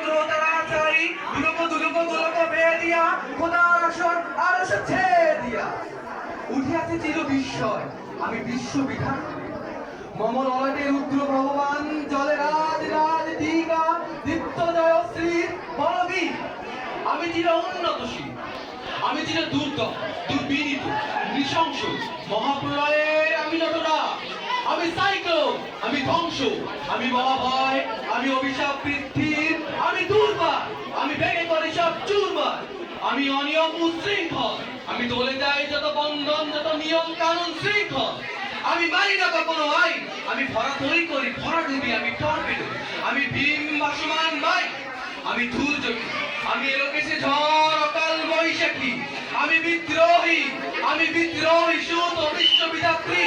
গ্রহ তারা চারি দুলক দুলক দুলক বেয়ে দিয়া খোদার আসন আর ছেড়ে দিয়া উঠিয়াছে চির বিস্ময় আমি বিশ্ববিধান মম ললাটে রুদ্র ভগবান জলে রাজ রাজ দীঘা দীপ্ত জয় শ্রী বলবী আমি চির উন্নতশীল আমি চির দুর্গম দুর্বিনীত নৃশংস মহাপ্রলয়ের আমি নটরা আমি সাইক্লোন আমি ধ্বংস আমি মহাভয় আমি অভিশাপ বৃদ্ধির আমি দুর্বার আমি ভেঙে করে সব চুরমার আমি অনিয়ম উশৃঙ্খল আমি দলে যাই যত বন্ধন যত নিয়ম কানুন শৃঙ্খল আমি মানি না কখনো আইন আমি ভরা তৈরি করি ভরা ডুবি আমি টর্পেডো আমি ভীম ভাসমান মাই আমি দুর্যোগী আমি এলোকেশে ঝড় অকাল বৈশাখী আমি বিদ্রোহী সুত বিশ্ববিধাত্রী